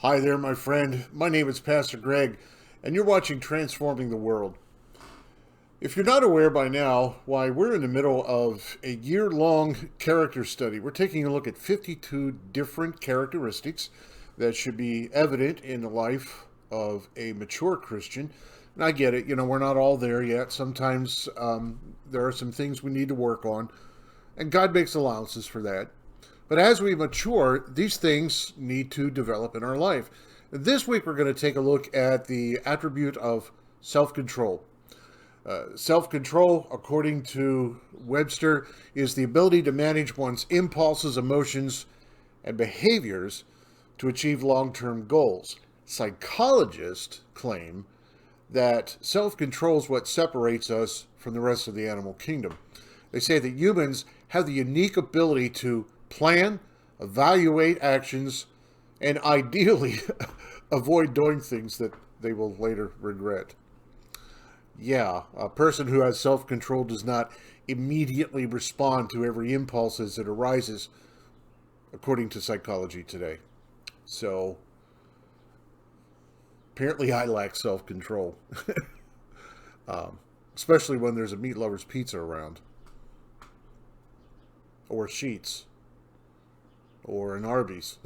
Hi there, my friend. My name is Pastor Greg, and you're watching Transforming the World. If you're not aware by now, why, we're in the middle of a year-long character study. We're taking a look at 52 different characteristics that should be evident in the life of a mature Christian. And I get it, we're not all there yet. Sometimes there are some things we need to work on, and God makes allowances for that. But as we mature, these things need to develop in our life. This week, we're going to take a look at the attribute of self-control. Self-control, according to Webster, is the ability to manage one's impulses, emotions, and behaviors to achieve long-term goals. Psychologists claim that self-control is what separates us from the rest of the animal kingdom. They say that humans have the unique ability to plan, evaluate actions, and ideally avoid doing things that they will later regret. Yeah, a person who has self-control does not immediately respond to every impulse as it arises, according to psychology today. So, apparently I lack self-control, especially when there's a meat lover's pizza around, or Sheets, or an Arby's,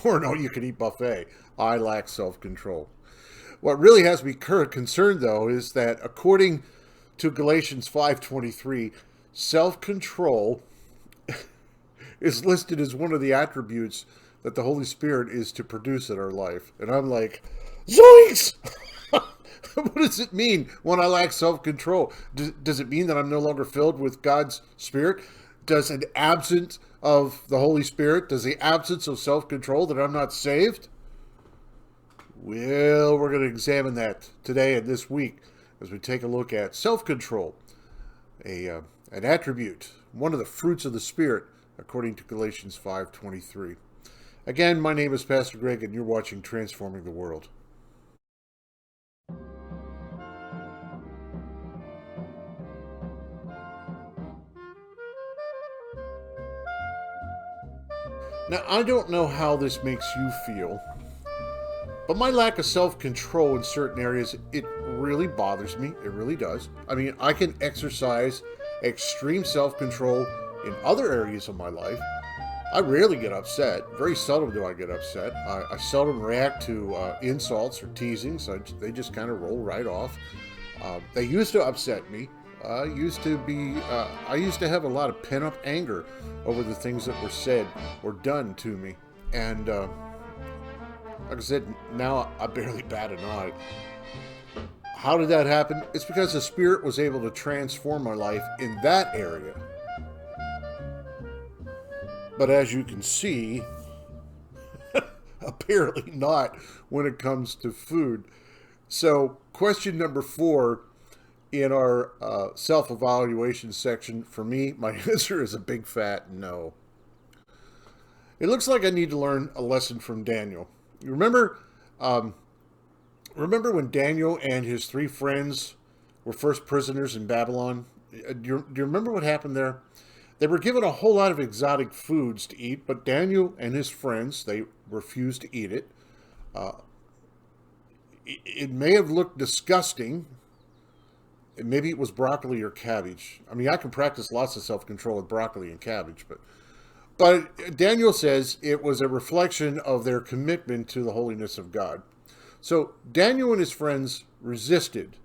or an all-you-can-eat buffet. I lack self-control. What really has me concerned, though, is that according to Galatians 5:23, self-control is listed as one of the attributes that the Holy Spirit is to produce in our life. And I'm like, zoinks! What does it mean when I lack self-control? Does it mean that I'm no longer filled with God's Spirit? Does an absence of the Holy Spirit, does the absence of self-control that I'm not saved? Well, we're going to examine that today and this week as we take a look at self-control, an attribute, one of the fruits of the Spirit, according to Galatians 5:23. Again, my name is Pastor Greg, and you're watching Transforming the World. Now, I don't know how this makes you feel, but my lack of self-control in certain areas, it really bothers me. It really does. I mean, I can exercise extreme self-control in other areas of my life. I rarely get upset. Very seldom do I get upset. I seldom react to insults or teasing, so they just kind of roll right off. They used to upset me. I used to have a lot of pent-up anger over the things that were said or done to me. And like I said, now I barely bat an eye. How did that happen? It's because the Spirit was able to transform my life in that area. But as you can see, apparently not when it comes to food. So, question number 4 in our self-evaluation section, for me, my answer is a big fat no. It looks like I need to learn a lesson from Daniel. You remember when Daniel and his 3 friends were first prisoners in Babylon? Do you remember what happened there? They were given a whole lot of exotic foods to eat, but Daniel and his friends, they refused to eat it. It may have looked disgusting. Maybe it was broccoli or cabbage. I mean, I can practice lots of self-control with broccoli and cabbage, but Daniel says it was a reflection of their commitment to the holiness of God. So Daniel and his friends resisted,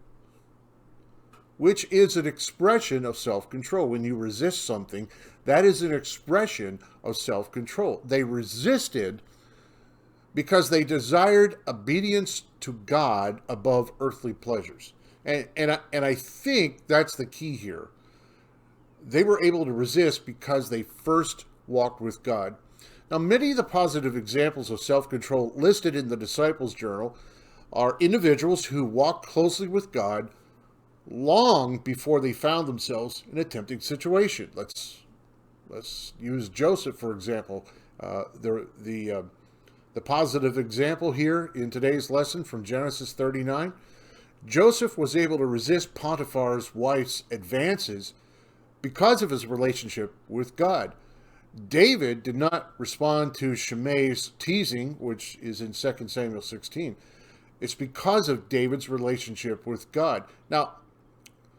which is an expression of self-control. When you resist something, that is an expression of self-control. They resisted because they desired obedience to God above earthly pleasures. And I think that's the key here. They were able to resist because they first walked with God. Now, many of the positive examples of self-control listed in the Disciples' Journal are individuals who walked closely with God long before they found themselves in a tempting situation. Let's use Joseph, for example. The positive example here in today's lesson from Genesis 39. Joseph was able to resist Potiphar's wife's advances because of his relationship with God. David did not respond to Shimei's teasing, which is in 2 Samuel 16. It's because of David's relationship with God. Now,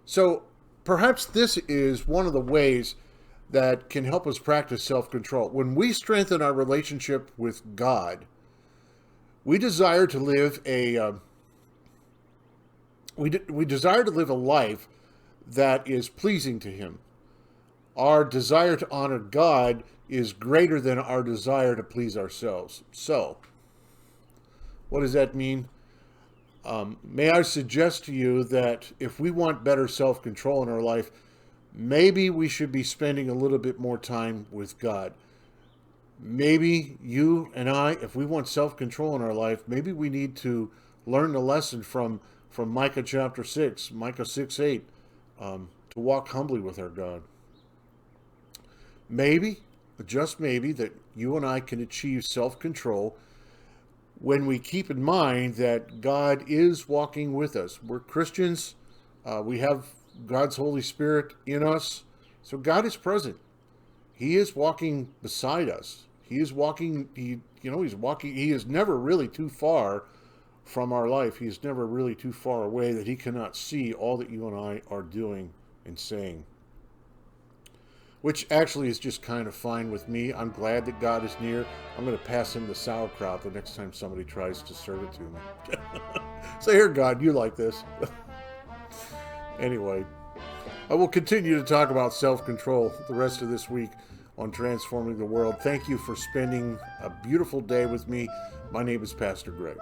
so perhaps this is one of the ways that can help us practice self-control. When we strengthen our relationship with God, we desire to live we desire to live a life that is pleasing to Him. Our desire to honor God is greater than our desire to please ourselves. So, what does that mean? May I suggest to you that if we want better self-control in our life, maybe we should be spending a little bit more time with God. Maybe you and I, if we want self-control in our life, maybe we need to learn the lesson from Micah chapter 6, Micah 6:8, to walk humbly with our God. Maybe, just maybe, that you and I can achieve self-control when we keep in mind that God is walking with us. We're Christians. We have God's Holy Spirit in us. So God is present. He is walking beside us. He is walking, he's walking. He is never really too far from our life. He is never really too far away that He cannot see all that you and I are doing and saying. Which actually is just kind of fine with me. I'm glad that God is near. I'm going to pass Him the sauerkraut the next time somebody tries to serve it to me. So here, God, you like this. Anyway, I will continue to talk about self-control the rest of this week on Transforming the World. Thank you for spending a beautiful day with me. My name is Pastor Greg.